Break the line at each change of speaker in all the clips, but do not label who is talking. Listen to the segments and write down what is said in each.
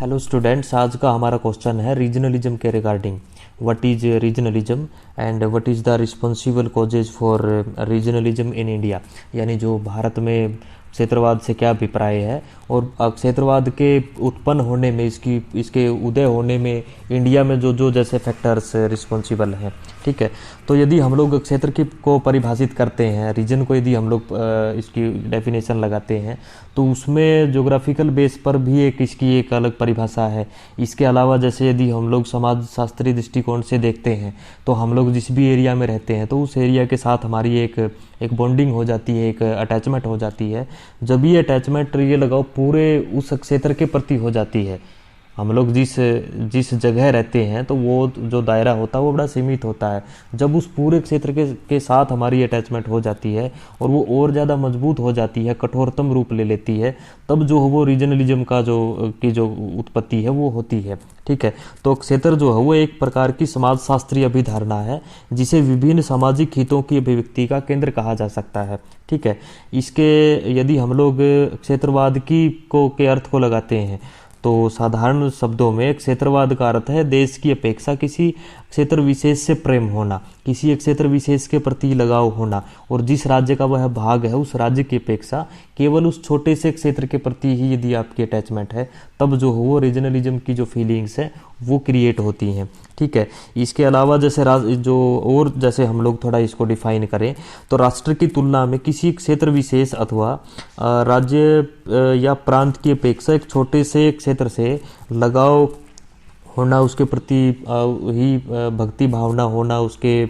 Hello students, आज का हमारा क्वेश्चन है रीजनलिज्म के regarding. What is regionalism and what is the responsible causes for regionalism in India. यानी जो भारत में क्षेत्रवाद से क्या अभिप्राय है और क्षेत्रवाद के उत्पन्न होने में, इसके उदय होने में इंडिया में जो जो जैसे फैक्टर्स रिस्पॉन्सिबल हैं। ठीक है, तो यदि हम लोग क्षेत्र की को परिभाषित करते हैं, रीजन को यदि हम लोग इसकी डेफिनेशन लगाते हैं, तो उसमें ज्योग्राफिकल बेस पर भी इसकी एक अलग परिभाषा है। इसके अलावा जैसे यदि हम लोग समाज शास्त्रीय दृष्टिकोण से देखते हैं, तो हम लोग जिस भी एरिया में रहते हैं तो उस एरिया के साथ हमारी एक बॉन्डिंग हो जाती है, एक अटैचमेंट हो जाती है। जब ये अटैचमेंट ये लगाओ पूरे उस क्षेत्र के प्रति हो जाती है, हम लोग जिस जगह रहते हैं तो वो जो दायरा होता है वो बड़ा सीमित होता है। जब उस पूरे क्षेत्र के साथ हमारी अटैचमेंट हो जाती है और वो और ज़्यादा मजबूत हो जाती है, कठोरतम रूप ले लेती है, तब जो वो रीजनलिज्म का जो उत्पत्ति है वो होती है। ठीक है, तो क्षेत्र जो है वो एक प्रकार की समाज शास्त्रीय अभिधारणा है जिसे विभिन्न सामाजिक हितों की अभिव्यक्ति का केंद्र कहा जा सकता है। ठीक है, इसके यदि हम लोग क्षेत्रवाद के अर्थ को लगाते हैं तो साधारण शब्दों में क्षेत्रवाद का अर्थ है देश की अपेक्षा किसी क्षेत्र विशेष से प्रेम होना, किसी एक क्षेत्र विशेष के प्रति लगाव होना, और जिस राज्य का वह भाग है उस राज्य की अपेक्षा केवल उस छोटे से क्षेत्र के प्रति ही यदि आपकी अटैचमेंट है, तब जो वो रीजनलिज्म की जो फीलिंग्स है वो क्रिएट होती हैं। ठीक है, इसके अलावा जैसे हम लोग थोड़ा इसको डिफाइन करें तो राष्ट्र की तुलना में किसी क्षेत्र विशेष अथवा राज्य या प्रांत की अपेक्षा एक छोटे से क्षेत्र से लगाव होना, उसके प्रति ही भक्ति भावना होना, उसके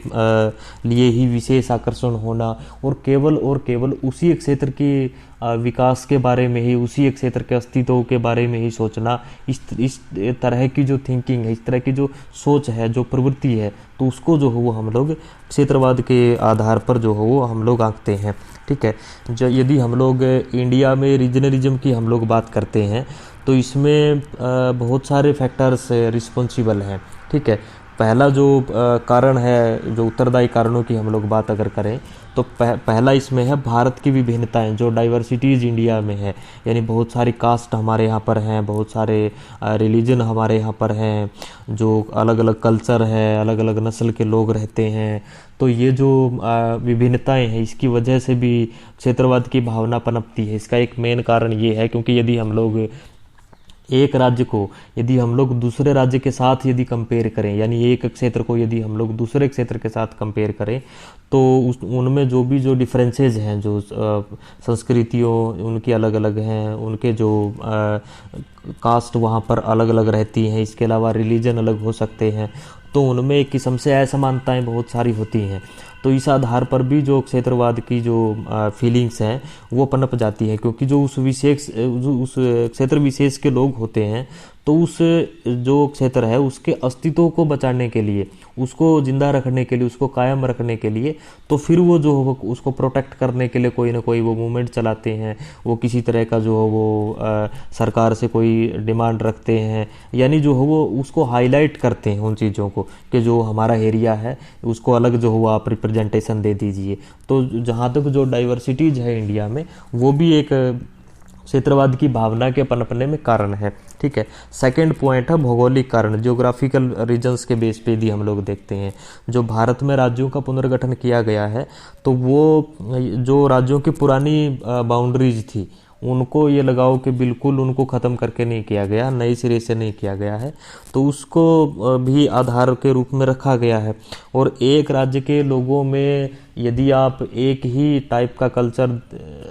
लिए ही विशेष आकर्षण होना, और केवल उसी क्षेत्र की विकास के बारे में ही, उसी क्षेत्र के अस्तित्व के बारे में ही सोचना, इस तरह की जो थिंकिंग है, इस तरह की जो सोच है, जो प्रवृत्ति है, तो उसको जो है वो हम लोग क्षेत्रवाद के आधार पर जो है वो हम लोग आंकते हैं। ठीक है, यदि हम लोग इंडिया में रीजनलिज्म की हम लोग बात करते हैं तो इसमें बहुत सारे फैक्टर्स रिस्पॉन्सिबल हैं। ठीक है, पहला जो कारण है, जो उत्तरदायी कारणों की हम लोग बात अगर करें तो पहला इसमें है भारत की विभिन्नताएं, जो डाइवर्सिटीज़ इंडिया में है। यानी बहुत सारी कास्ट हमारे यहाँ पर हैं, बहुत सारे रिलीजन हमारे यहाँ पर हैं, जो अलग अलग कल्चर है, अलग अलग नस्ल के लोग रहते हैं। तो ये जो विभिन्नताएं हैं, इसकी वजह से भी क्षेत्रवाद की भावना पनपती है। इसका एक मेन कारण ये है क्योंकि यदि हम लोग एक राज्य को यदि हम लोग दूसरे राज्य के साथ यदि कंपेयर करें, यानी एक क्षेत्र को यदि हम लोग दूसरे क्षेत्र के साथ कंपेयर करें, तो उनमें जो डिफरेंसेस हैं, जो संस्कृतियों उनकी अलग अलग हैं, उनके जो कास्ट वहाँ पर अलग अलग रहती हैं, इसके अलावा रिलीजन अलग हो सकते हैं, तो उनमें एक किस्म से असमानताएं बहुत सारी होती हैं। तो इस आधार पर भी जो क्षेत्रवाद की जो फीलिंग्स हैं वो पनप जाती है, क्योंकि जो उस क्षेत्र विशेष के लोग होते हैं, तो उस जो क्षेत्र है उसके अस्तित्व को बचाने के लिए, उसको जिंदा रखने के लिए, उसको कायम रखने के लिए, तो फिर वो जो हो उसको प्रोटेक्ट करने के लिए कोई ना कोई वो मूवमेंट चलाते हैं, वो किसी तरह का जो हो वो सरकार से कोई डिमांड रखते हैं, यानी जो हो वो उसको हाईलाइट करते हैं उन चीज़ों को कि जो हमारा एरिया है उसको अलग जो हो आप रिप्रेजेंटेशन दे दीजिए। तो जहाँ तक जो डाइवर्सिटीज़ है इंडिया में, वो भी एक क्षेत्रवाद की भावना के पनपने में कारण है। ठीक है, सेकंड पॉइंट है भौगोलिक कारण। ज्योग्राफिकल रीजन्स के बेस पे यदि हम लोग देखते हैं, जो भारत में राज्यों का पुनर्गठन किया गया है, तो वो जो राज्यों की पुरानी बाउंड्रीज थी उनको ये लगाओ कि बिल्कुल उनको ख़त्म करके नहीं किया गया, नए सिरे से नहीं किया गया है, तो उसको भी आधार के रूप में रखा गया है। और एक राज्य के लोगों में यदि आप एक ही टाइप का कल्चर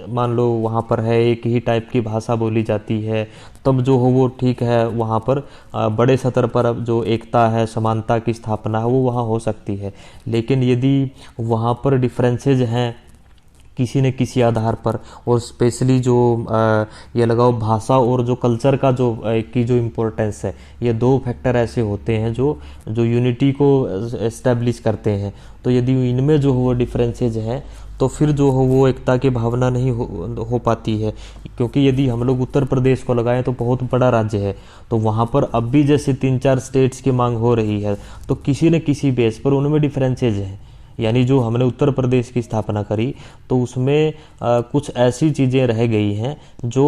मान लो वहाँ पर है, एक ही टाइप की भाषा बोली जाती है, तब जो हो वो ठीक है, वहाँ पर बड़े स्तर पर जो एकता है, समानता की स्थापना है, वो वहाँ हो सकती है। लेकिन यदि वहाँ पर डिफरेंसेज हैं किसी न किसी आधार पर, और स्पेशली जो ये लगाओ भाषा और जो कल्चर का जो इम्पोर्टेंस है, ये दो फैक्टर ऐसे होते हैं जो यूनिटी को एस्टेब्लिश करते हैं। तो यदि इनमें जो वो डिफरेंसेज हैं तो फिर जो हो वो एकता की भावना नहीं हो पाती है। क्योंकि यदि हम लोग उत्तर प्रदेश को लगाएं तो बहुत बड़ा राज्य है, तो वहाँ पर अब भी जैसे 3-4 स्टेट्स की मांग हो रही है, तो किसी न किसी बेस पर उनमें डिफरेंसेज हैं। यानी जो हमने उत्तर प्रदेश की स्थापना करी तो उसमें कुछ ऐसी चीज़ें रह गई हैं जो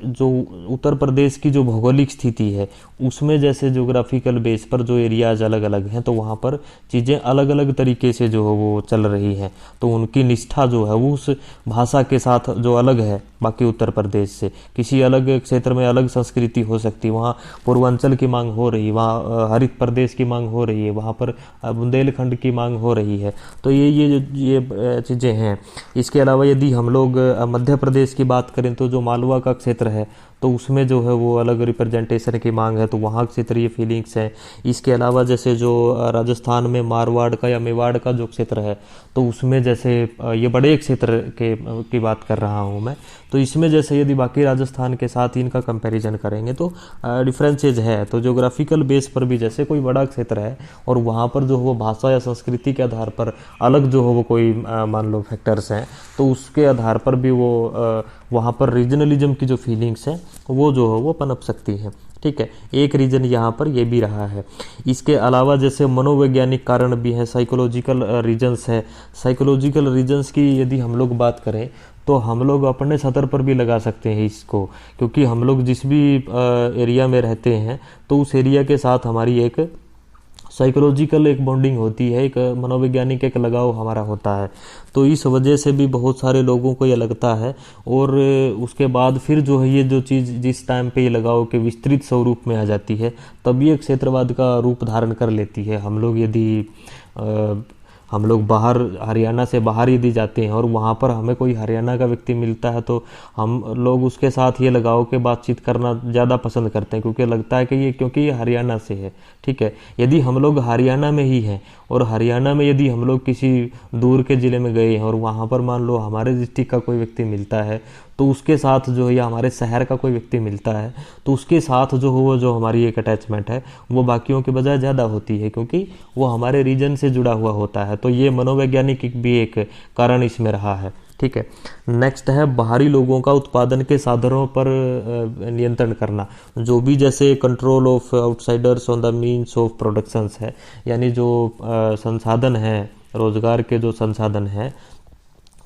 जो उत्तर प्रदेश की जो भौगोलिक स्थिति है उसमें जैसे ज्योग्राफिकल बेस पर जो एरियाज अलग अलग हैं तो वहाँ पर चीज़ें अलग अलग तरीके से जो है वो चल रही हैं। तो उनकी निष्ठा जो है वो उस भाषा के साथ जो अलग है बाकी उत्तर प्रदेश से, किसी अलग क्षेत्र में अलग संस्कृति हो सकती है। वहाँ पूर्वांचल की मांग हो रही, वहाँ हरित प्रदेश की मांग हो रही है, वहाँ पर बुंदेलखंड की मांग हो रही है। तो ये चीज़ें हैं। इसके अलावा यदि हम लोग मध्य प्रदेश की बात करें तो जो मालवा का क्षेत्र है तो उसमें जो है वो अलग रिप्रेजेंटेशन की मांग है, तो वहाँ क्षेत्रीय फीलिंग्स है। इसके अलावा जैसे जो राजस्थान में मारवाड़ का या मेवाड़ का जो क्षेत्र है तो उसमें जैसे ये बड़े क्षेत्र की बात कर रहा हूँ मैं, तो इसमें जैसे यदि बाकी राजस्थान के साथ इनका कंपैरिजन करेंगे तो डिफरेंसेज है। तो ज्योग्राफिकल बेस पर भी जैसे कोई बड़ा क्षेत्र है और वहाँ पर जो हो भाषा या संस्कृति के आधार पर अलग जो हो वो कोई मान लो फैक्टर्स हैं तो उसके आधार पर भी वो वहाँ पर रीजनलिज्म की जो फीलिंग्स हैं वो जो है वो पनप सकती हैं। ठीक है, एक रीजन यहाँ पर ये भी रहा है। इसके अलावा जैसे मनोवैज्ञानिक कारण भी हैं, साइकोलॉजिकल रीजन्स है। साइकोलॉजिकल रीजन्स की यदि हम लोग बात करें तो हम लोग अपने सतर पर भी लगा सकते हैं इसको, क्योंकि हम लोग जिस भी एरिया में रहते हैं तो उस एरिया के साथ हमारी एक साइकोलॉजिकल एक बॉन्डिंग होती है, एक मनोवैज्ञानिक एक लगाव हमारा होता है। तो इस वजह से भी बहुत सारे लोगों को ये लगता है और उसके बाद फिर जो है ये जो चीज़ जिस टाइम पे ये लगाव के विस्तृत स्वरूप में आ जाती है तब ये क्षेत्रवाद का रूप धारण कर लेती है। हम लोग बाहर हरियाणा से बाहर यदि जाते हैं और वहाँ पर हमें कोई हरियाणा का व्यक्ति मिलता है तो हम लोग उसके साथ ये लगाव के बातचीत करना ज़्यादा पसंद करते हैं, क्योंकि लगता है कि क्योंकि ये हरियाणा से है। ठीक है, यदि हम लोग हरियाणा में ही हैं और हरियाणा में यदि हम लोग किसी दूर के ज़िले में गए हैं और वहाँ पर मान लो हमारे डिस्ट्रिक्ट का कोई व्यक्ति मिलता है तो उसके साथ जो है या हमारे शहर का कोई व्यक्ति मिलता है तो उसके साथ जो हो वो जो हमारी एक अटैचमेंट है वो बाकियों के बजाय ज़्यादा होती है, क्योंकि वो हमारे रीजन से जुड़ा हुआ होता है। तो ये मनोवैज्ञानिक भी एक कारण इसमें रहा है। ठीक है, नेक्स्ट है बाहरी लोगों का उत्पादन के साधनों पर नियंत्रण करना, जो भी जैसे control of outsiders on the means of productions है, यानी जो संसाधन है रोजगार के जो संसाधन है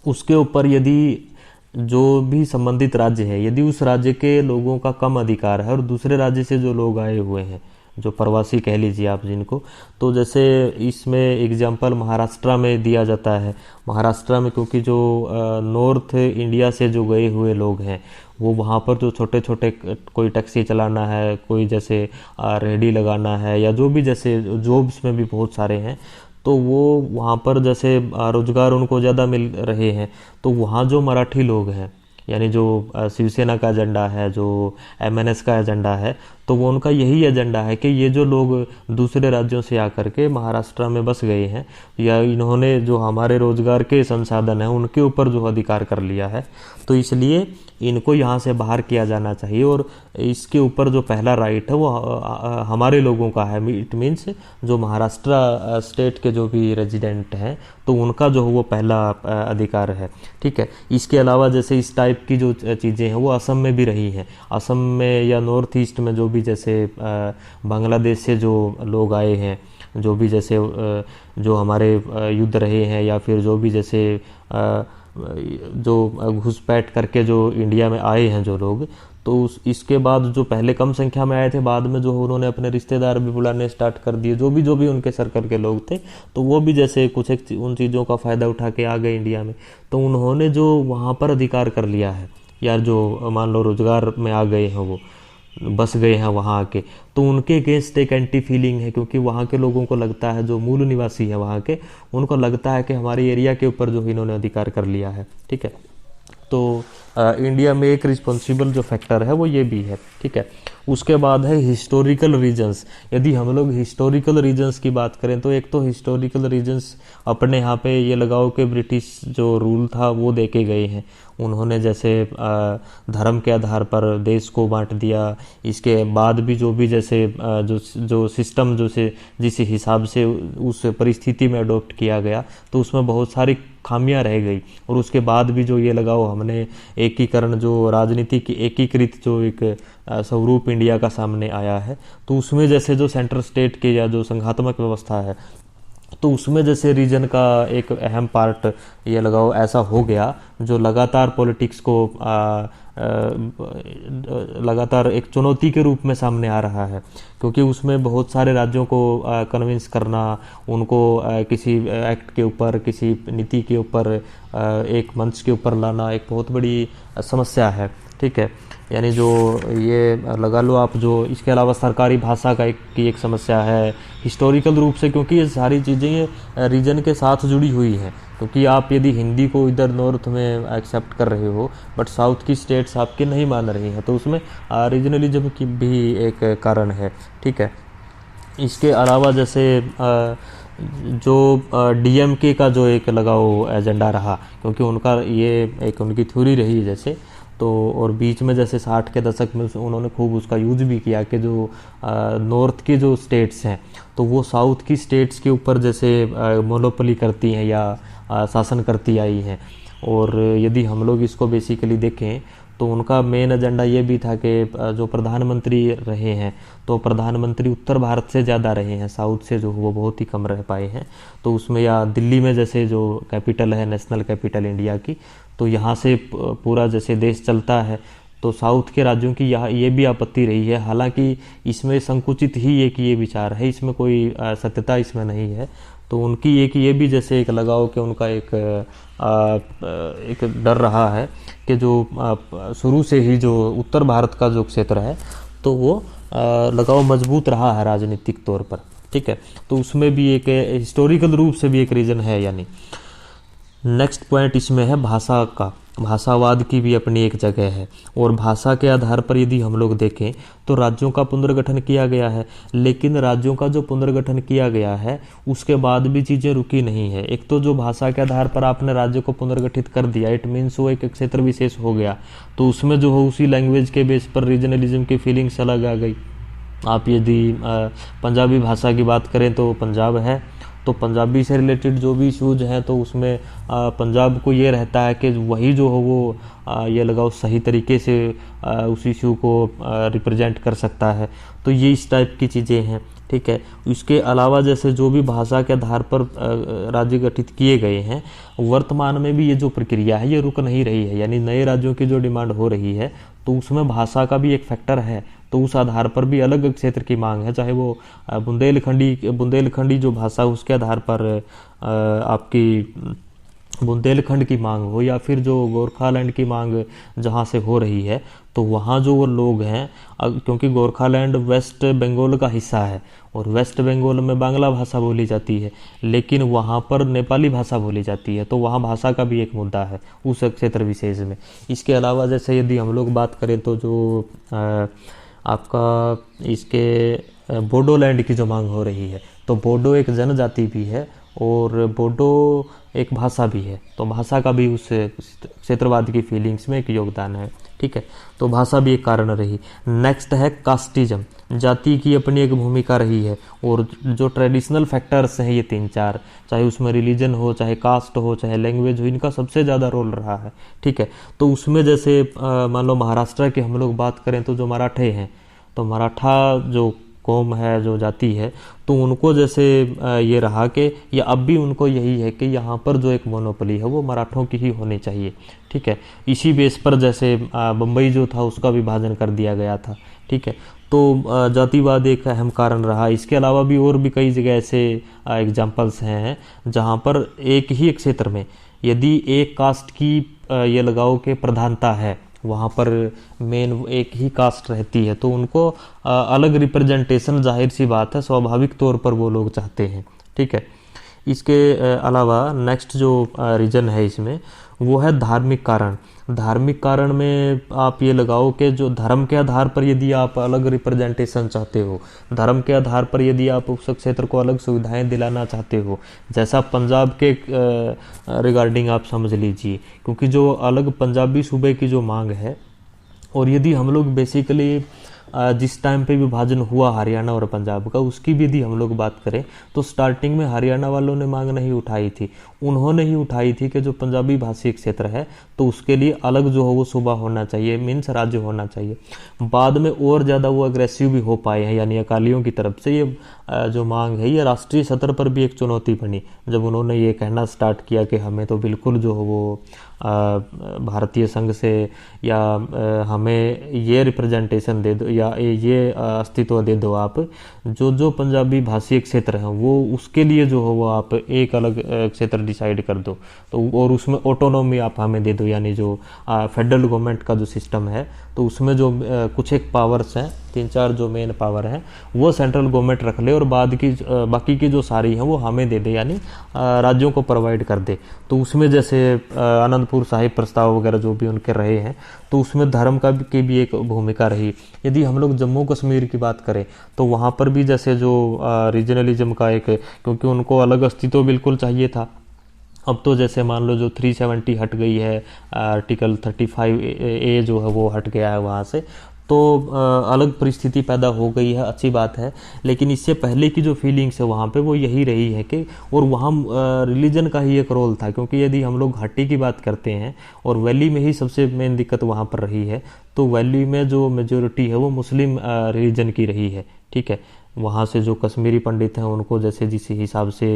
उसके ऊपर यदि जो भी संबंधित राज्य है यदि उस राज्य के लोगों का कम अधिकार है और दूसरे राज्य से जो लोग आए हुए हैं जो प्रवासी कह लीजिए आप जिनको, तो जैसे इसमें एग्जांपल महाराष्ट्र में दिया जाता है। महाराष्ट्र में क्योंकि जो नॉर्थ इंडिया से जो गए हुए लोग हैं वो वहाँ पर जो छोटे छोटे कोई टैक्सी चलाना है, कोई जैसे रेहड़ी लगाना है या जो भी जैसे जॉब्स में भी बहुत सारे हैं तो वो वहाँ पर जैसे रोजगार उनको ज़्यादा मिल रहे हैं। तो वहाँ जो मराठी लोग हैं यानी जो शिवसेना का एजेंडा है, जो एमएनएस का एजेंडा है, तो वो उनका यही एजेंडा है कि ये जो लोग दूसरे राज्यों से आकर के महाराष्ट्र में बस गए हैं या इन्होंने जो हमारे रोजगार के संसाधन हैं उनके ऊपर जो अधिकार कर लिया है तो इसलिए इनको यहाँ से बाहर किया जाना चाहिए और इसके ऊपर जो पहला राइट है वो हमारे लोगों का है। इट मीन्स जो महाराष्ट्र स्टेट के जो भी रेजिडेंट हैं तो उनका जो है वो पहला अधिकार है। ठीक है, इसके अलावा जैसे इस टाइप की जो चीज़ें हैं वो असम में भी रही हैं। असम में या नॉर्थ ईस्ट में जो भी जैसे बांग्लादेश से जो लोग आए हैं, जो भी जैसे जो हमारे युद्ध रहे हैं या फिर जो भी जैसे जो घुसपैठ करके जो इंडिया में आए हैं जो लोग, तो इसके बाद जो पहले कम संख्या में आए थे बाद में जो उन्होंने अपने रिश्तेदार भी बुलाने स्टार्ट कर दिए, जो भी उनके सर्कल के लोग थे तो वो भी जैसे कुछ एक उन चीज़ों का फ़ायदा उठा के आ गए इंडिया में। तो उन्होंने जो वहाँ पर अधिकार कर लिया है यार, जो मान लो रोजगार में आ गए हैं वो बस गए हैं वहाँ आके, तो उनके अगेंस्ट एक एंटी फीलिंग है, क्योंकि वहाँ के लोगों को लगता है, जो मूल निवासी है वहाँ के, उनको लगता है कि हमारे एरिया के ऊपर जो इन्होंने अधिकार कर लिया है। ठीक है, तो इंडिया में एक रिस्पॉन्सिबल जो फैक्टर है वो ये भी है। ठीक है, उसके बाद है हिस्टोरिकल रीजन्स। यदि हम लोग हिस्टोरिकल रीजन्स की बात करें तो एक तो हिस्टोरिकल रीजन्स अपने यहाँ पे ये लगाओ कि ब्रिटिश जो रूल था वो दे के गए हैं। उन्होंने जैसे धर्म के आधार पर देश को बांट दिया। इसके बाद भी जो भी जैसे जो सिस्टम जो से जिस हिसाब से उस परिस्थिति में अडॉप्ट किया गया तो उसमें बहुत सारी खामियां रह गई। और उसके बाद भी जो ये लगाओ हमने एकीकरण जो राजनीति की एकीकृत जो एक स्वरूप इंडिया का सामने आया है, तो उसमें जैसे जो सेंट्रल स्टेट के या जो संघात्मक व्यवस्था है तो उसमें जैसे रीजन का एक अहम पार्ट ये लगाओ ऐसा हो गया जो लगातार पॉलिटिक्स को लगातार एक चुनौती के रूप में सामने आ रहा है, क्योंकि उसमें बहुत सारे राज्यों को कन्विंस करना, उनको किसी एक्ट के ऊपर, किसी नीति के ऊपर एक मंच के ऊपर लाना एक बहुत बड़ी समस्या है। ठीक है, यानी जो ये लगा लो आप, जो इसके अलावा सरकारी भाषा का एक समस्या है हिस्टोरिकल रूप से, क्योंकि ये सारी चीज़ें ये रीजन के साथ जुड़ी हुई हैं। क्योंकि आप यदि हिंदी को इधर नॉर्थ में एक्सेप्ट कर रहे हो बट साउथ की स्टेट्स आपके नहीं मान रही हैं, तो उसमें रीजनलिज्म की भी एक कारण है। ठीक है, इसके अलावा जैसे जो डीएमके का जो एक लगाओ एजेंडा रहा, क्योंकि उनका ये एक उनकी थ्योरी रही है जैसे, तो और बीच में जैसे 60 के दशक में उन्होंने खूब उसका यूज भी किया कि जो नॉर्थ की जो स्टेट्स हैं तो वो साउथ की स्टेट्स के ऊपर जैसे मोनोपोली करती हैं या शासन करती आई हैं। और यदि हम लोग इसको बेसिकली देखें तो उनका मेन एजेंडा ये भी था कि जो प्रधानमंत्री रहे हैं तो प्रधानमंत्री उत्तर भारत से ज़्यादा रहे हैं, साउथ से जो वो बहुत ही कम रह पाए हैं। तो उसमें या दिल्ली में जैसे जो कैपिटल है, नेशनल कैपिटल इंडिया की, तो यहाँ से पूरा जैसे देश चलता है, तो साउथ के राज्यों की यहाँ ये भी आपत्ति रही है। हालांकि इसमें संकुचित ही एक ये विचार है, इसमें कोई सत्यता इसमें नहीं है। तो उनकी एक ये भी जैसे एक लगाओ कि उनका एक डर रहा है कि जो शुरू से ही जो उत्तर भारत का जो क्षेत्र है तो वो लगाओ मजबूत रहा है राजनीतिक तौर पर। ठीक है, तो उसमें भी एक हिस्टोरिकल रूप से भी एक रीजन है। यानी नेक्स्ट पॉइंट इसमें है भाषा का, भाषावाद की भी अपनी एक जगह है। और भाषा के आधार पर यदि हम लोग देखें तो राज्यों का पुनर्गठन किया गया है, लेकिन राज्यों का जो पुनर्गठन किया गया है उसके बाद भी चीज़ें रुकी नहीं है। एक तो जो भाषा के आधार पर आपने राज्य को पुनर्गठित कर दिया, इट मीन्स वो एक क्षेत्र विशेष हो गया, तो उसमें जो हो उसी लैंग्वेज के बेस पर रीजनलिज्म की फीलिंग्स अलग आ गई। आप यदि पंजाबी भाषा की बात करें तो पंजाब है, तो पंजाबी से रिलेटेड जो भी इश्यूज हैं तो उसमें पंजाब को ये रहता है कि वही जो हो वो ये लगाओ सही तरीके से उस इशू को रिप्रेजेंट कर सकता है। तो ये इस टाइप की चीज़ें हैं। ठीक है, इसके अलावा जैसे जो भी भाषा के आधार पर राज्य गठित किए गए हैं, वर्तमान में भी ये जो प्रक्रिया है ये रुक नहीं रही है। यानी नए राज्यों की जो डिमांड हो रही है तो उसमें भाषा का भी एक फैक्टर है, तो उस आधार पर भी अलग क्षेत्र की मांग है, चाहे वो बुंदेलखंडी जो भाषा उसके आधार पर आपकी बुंदेलखंड की मांग हो, या फिर जो गोरखालैंड की मांग जहाँ से हो रही है, तो वहाँ जो वो लोग हैं, क्योंकि गोरखालैंड वेस्ट बंगाल का हिस्सा है और वेस्ट बंगाल में बांग्ला भाषा बोली जाती है, लेकिन वहाँ पर नेपाली भाषा बोली जाती है, तो वहाँ भाषा का भी एक मुद्दा है उस क्षेत्र विशेष में। इसके अलावा जैसे यदि हम लोग बात करें तो जो आपका इसके बोडोलैंड की जो मांग हो रही है, तो बोडो एक जनजाति भी है और बोडो एक भाषा भी है, तो भाषा का भी उस क्षेत्रवाद की फीलिंग्स में एक योगदान है। ठीक है, तो भाषा भी एक कारण रही। नेक्स्ट है कास्टिज्म, जाति की अपनी एक भूमिका रही है। और जो ट्रेडिशनल फैक्टर्स हैं ये 3-4, चाहे उसमें रिलीजन हो, चाहे कास्ट हो, चाहे लैंग्वेज हो, इनका सबसे ज़्यादा रोल रहा है। ठीक है, तो उसमें जैसे मान लो महाराष्ट्र की हम लोग बात करें तो जो मराठे हैं, तो मराठा जो कौम है, जो जाति है, तो उनको जैसे ये रहा कि या अब भी उनको यही है कि यहाँ पर जो एक मोनोपोली है वो मराठों की ही होनी चाहिए। ठीक है, इसी बेस पर जैसे बम्बई जो था उसका विभाजन कर दिया गया था। ठीक है, तो जातिवाद एक अहम कारण रहा। इसके अलावा भी और भी कई जगह ऐसे एग्जाम्पल्स हैं जहाँ पर एक ही क्षेत्र में यदि एक कास्ट की ये लगाओ कि प्रधानता है, वहाँ पर मेन एक ही कास्ट रहती है, तो उनको अलग रिप्रेजेंटेशन जाहिर सी बात है स्वाभाविक तौर पर वो लोग चाहते हैं। ठीक है, इसके अलावा नेक्स्ट जो रीजन है इसमें वो है धार्मिक कारण। धार्मिक कारण में आप ये लगाओ कि जो धर्म के आधार पर यदि आप अलग रिप्रेजेंटेशन चाहते हो, धर्म के आधार पर यदि आप उस क्षेत्र को अलग सुविधाएं दिलाना चाहते हो, जैसा पंजाब के रिगार्डिंग आप समझ लीजिए, क्योंकि जो अलग पंजाबी सूबे की जो मांग है, और यदि हम लोग बेसिकली जिस टाइम पे विभाजन हुआ हरियाणा और पंजाब का, उसकी भी यदि हम लोग बात करें तो स्टार्टिंग में हरियाणा वालों ने मांग नहीं उठाई थी, उन्होंने ही उठाई थी कि जो पंजाबी भाषी क्षेत्र है तो उसके लिए अलग जो हो वो सूबा होना चाहिए, मीन्स राज्य होना चाहिए। बाद में और ज़्यादा वो अग्रेसिव भी हो पाए हैं, यानी अकालियों की तरफ से ये जो मांग है ये राष्ट्रीय स्तर पर भी एक चुनौती बनी, जब उन्होंने ये कहना स्टार्ट किया कि हमें तो बिल्कुल जो हो वो भारतीय संघ से या हमें ये रिप्रेजेंटेशन दे दो या ये अस्तित्व दे दो, आप जो जो पंजाबी भाषी क्षेत्र हैं वो उसके लिए जो हो वो आप एक अलग क्षेत्र डिसाइड कर दो, तो और उसमें ऑटोनॉमी आप हमें दे दो, यानी जो फेडरल गवर्नमेंट का जो सिस्टम है तो उसमें जो कुछ एक पावर्स हैं, 3-4 जो मेन पावर हैं वो सेंट्रल गवर्नमेंट रख ले और बाकी की जो सारी हैं वो हमें दे दे, यानी राज्यों को प्रोवाइड कर दे। तो उसमें जैसे आनंदपुर साहिब प्रस्ताव वगैरह जो भी उनके रहे हैं तो उसमें धर्म की भी एक भूमिका रही। यदि हम लोग जम्मू कश्मीर की बात करें तो वहाँ पर भी जैसे जो रीजनलिज्म का एक, क्योंकि उनको अलग अस्तित्व बिल्कुल चाहिए था। अब तो जैसे मान लो जो 370 हट गई है, आर्टिकल 35A जो है वो हट गया है वहाँ से, तो अलग परिस्थिति पैदा हो गई है, अच्छी बात है। लेकिन इससे पहले की जो फीलिंग्स है वहाँ पे वो यही रही है कि, और वहाँ रिलीजन का ही एक रोल था, क्योंकि यदि हम लोग घाटी की बात करते हैं और वैली में ही सबसे मेन दिक्कत वहाँ पर रही है, तो वैली में जो मेजोरिटी है वो मुस्लिम रिलीजन की रही है, ठीक है। वहाँ से जो कश्मीरी पंडित हैं उनको जैसे जिस हिसाब से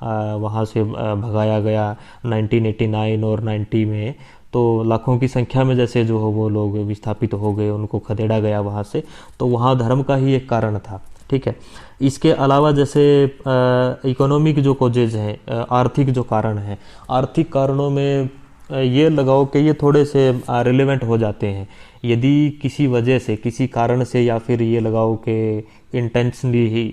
वहाँ से भगाया गया 1989 और 90 में, तो लाखों की संख्या में जैसे जो हो वो लोग विस्थापित हो गए, उनको खदेड़ा गया वहाँ से, तो वहाँ धर्म का ही एक कारण था, ठीक है। इसके अलावा जैसे इकोनॉमिक जो कोजेज हैं, आर्थिक जो कारण हैं, आर्थिक कारणों में ये लगाओ कि ये थोड़े से रिलेवेंट हो जाते हैं। यदि किसी वजह से, किसी कारण से, या फिर ये लगाओ कि इंटेंशनली ही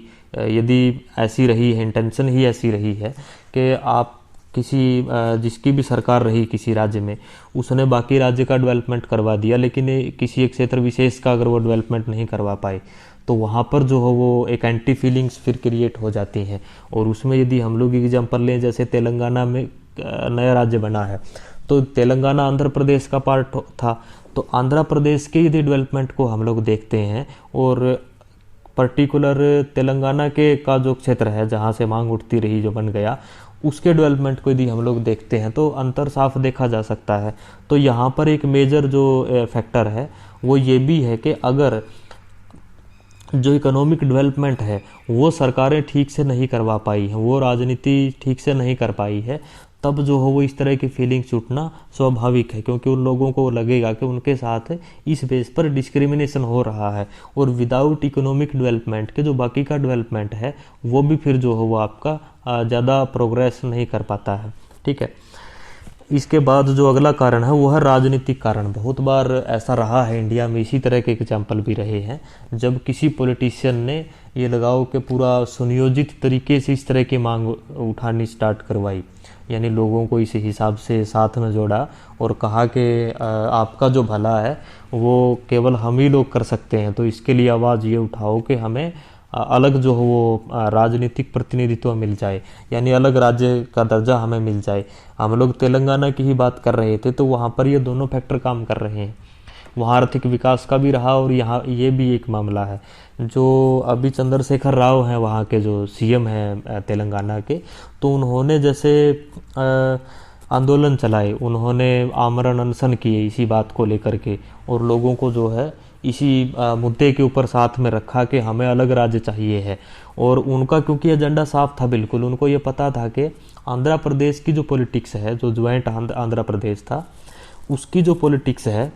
यदि ऐसी रही है, इंटेंशन ही ऐसी रही है कि आप किसी जिसकी भी सरकार रही किसी राज्य में, उसने बाकी राज्य का डेवलपमेंट करवा दिया, लेकिन किसी एक क्षेत्र विशेष का अगर वो डेवलपमेंट नहीं करवा पाए तो वहाँ पर जो हो वो एक एंटी फीलिंग्स फिर क्रिएट हो जाती हैं। और उसमें यदि हम लोग एग्जांपल लें, जैसे तेलंगाना में नया राज्य बना है, तो तेलंगाना आंध्र प्रदेश का पार्ट था, तो आंध्र प्रदेश के यदि डेवलपमेंट को हम लोग देखते हैं और पर्टिकुलर तेलंगाना के का जो क्षेत्र है जहाँ से मांग उठती रही, जो बन गया, उसके डेवलपमेंट को यदि हम लोग देखते हैं तो अंतर साफ देखा जा सकता है। तो यहाँ पर एक मेजर जो फैक्टर है वो ये भी है कि अगर जो इकोनॉमिक डेवलपमेंट है वो सरकारें ठीक से नहीं करवा पाई हैं, वो राजनीति ठीक से नहीं कर पाई है, तब जो हो वो इस तरह की फीलिंग्स उठना स्वाभाविक है, क्योंकि उन लोगों को लगेगा कि उनके साथ इस बेस पर डिस्क्रिमिनेशन हो रहा है, और विदाउट इकोनॉमिक डेवलपमेंट के जो बाकी का डेवलपमेंट है वो भी फिर जो हो वो आपका ज़्यादा प्रोग्रेस नहीं कर पाता है, ठीक है। इसके बाद जो अगला कारण है वो है राजनीतिक कारण। बहुत बार ऐसा रहा है इंडिया में, इसी तरह के एग्जाम्पल भी रहे हैं, जब किसी पॉलिटिशियन ने ये लगाओ कि पूरा सुनियोजित तरीके से इस तरह की मांग उठानी स्टार्ट करवाई, यानी लोगों को इस हिसाब से साथ में जोड़ा और कहा कि आपका जो भला है वो केवल हम ही लोग कर सकते हैं, तो इसके लिए आवाज़ ये उठाओ कि हमें अलग जो हो वो राजनीतिक प्रतिनिधित्व मिल जाए, यानी अलग राज्य का दर्जा हमें मिल जाए। हम लोग तेलंगाना की ही बात कर रहे थे, तो वहाँ पर ये दोनों फैक्टर काम कर रहे हैं। वहाँ आर्थिक विकास का भी रहा और यहाँ ये भी एक मामला है। जो अभी चंद्रशेखर राव हैं वहाँ के जो सीएम हैं तेलंगाना के, तो उन्होंने जैसे आंदोलन चलाए, उन्होंने आमरण अनशन किए इसी बात को लेकर के, और लोगों को जो है इसी मुद्दे के ऊपर साथ में रखा कि हमें अलग राज्य चाहिए है। और उनका क्योंकि एजेंडा साफ था बिल्कुल, उनको ये पता था कि आंध्र प्रदेश की जो पॉलिटिक्स है, जो ज्वाइंट आंध्र प्रदेश था, उसकी जो पॉलिटिक्स है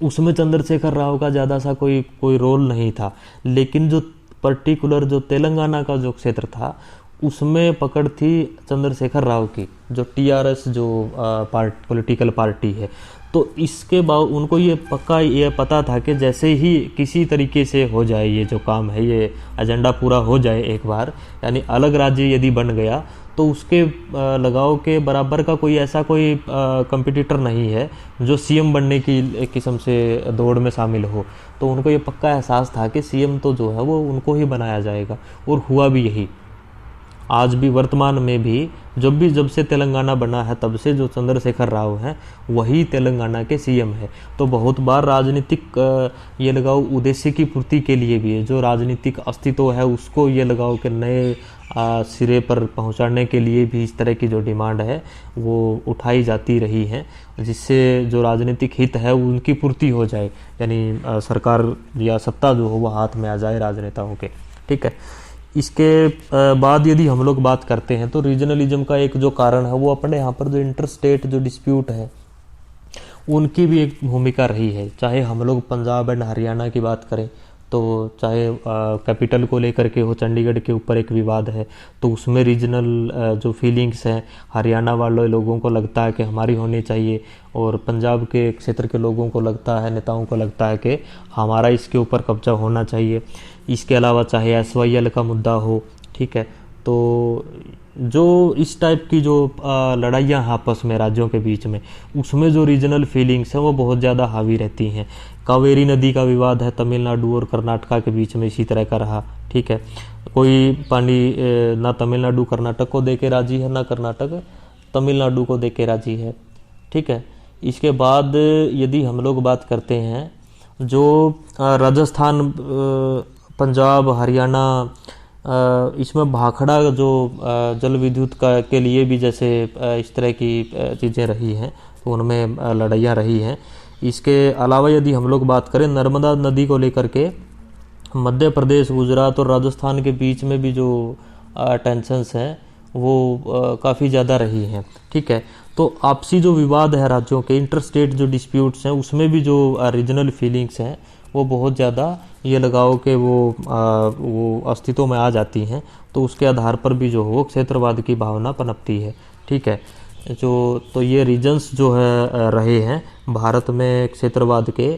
उसमें चंद्रशेखर राव का ज़्यादा सा कोई रोल नहीं था, लेकिन जो पर्टिकुलर जो तेलंगाना का जो क्षेत्र था उसमें पकड़ थी चंद्रशेखर राव की, जो टीआरएस जो पॉलिटिकल पार्टी है। तो इसके बाद उनको ये पक्का ये पता था कि जैसे ही किसी तरीके से हो जाए ये जो काम है, ये एजेंडा पूरा हो जाए एक बार, यानी अलग राज्य यदि बन गया, तो उसके लगाओ के बराबर का कोई ऐसा कोई कंपटीटर नहीं है जो सीएम बनने की किस्म से दौड़ में शामिल हो। तो उनको ये पक्का एहसास था कि सीएम तो जो है वो उनको ही बनाया जाएगा, और हुआ भी यही। आज भी वर्तमान में भी जब से तेलंगाना बना है तब से जो चंद्रशेखर राव हैं वही तेलंगाना के सीएम है। तो बहुत बार राजनीतिक ये लगाओ उद्देश्य की पूर्ति के लिए भी है, जो राजनीतिक अस्तित्व है उसको ये लगाओ कि नए सिरे पर पहुंचाने के लिए भी इस तरह की जो डिमांड है वो उठाई जाती रही है, जिससे जो राजनीतिक हित है उनकी पूर्ति हो जाए, यानी सरकार या सत्ता जो हो वो हाथ में आ जाए राजनेताओं के। ठीक है, इसके बाद यदि हम लोग बात करते हैं तो रीजनलिज्म का एक जो कारण है वो अपने यहाँ पर जो इंटर स्टेट जो डिस्प्यूट है उनकी भी एक भूमिका रही है। चाहे हम लोग पंजाब एंड हरियाणा की बात करें तो चाहे कैपिटल को लेकर के हो, चंडीगढ़ के ऊपर एक विवाद है तो उसमें रीजनल जो फीलिंग्स हैं हरियाणा वाले लोगों को लगता है कि हमारी होनी चाहिए, और पंजाब के क्षेत्र के लोगों को लगता है, नेताओं को लगता है कि हमारा इसके ऊपर कब्जा होना चाहिए। इसके अलावा चाहे SYL का मुद्दा हो, ठीक है, तो जो इस टाइप की जो लड़ाइयाँ आपस में राज्यों के बीच में, उसमें जो रीजनल फीलिंग्स हैं वो बहुत ज़्यादा हावी रहती हैं। कावेरी नदी का विवाद है तमिलनाडु और कर्नाटका के बीच में इसी तरह का रहा। ठीक है, कोई पानी ना तमिलनाडु कर्नाटक को दे के राजी है, ना कर्नाटक तमिलनाडु को दे के राजी है। ठीक है, इसके बाद यदि हम लोग बात करते हैं जो राजस्थान, पंजाब, हरियाणा, इसमें भाखड़ा जो जल विद्युत का के लिए भी जैसे इस तरह की चीज़ें रही हैं तो उनमें लड़ाइयाँ रही हैं। इसके अलावा यदि हम लोग बात करें नर्मदा नदी को लेकर के मध्य प्रदेश, गुजरात और राजस्थान के बीच में भी जो टेंशन्स हैं वो काफ़ी ज़्यादा रही हैं। ठीक है, तो आपसी जो विवाद है राज्यों के, इंटर स्टेट जो डिस्प्यूट्स हैं उसमें भी जो रीजनल फीलिंग्स हैं वो बहुत ज़्यादा ये लगाओ कि वो अस्तित्व में आ जाती हैं, तो उसके आधार पर भी जो हो क्षेत्रवाद की भावना पनपती है। ठीक है, तो ये रीजन्स जो है रहे हैं भारत में क्षेत्रवाद के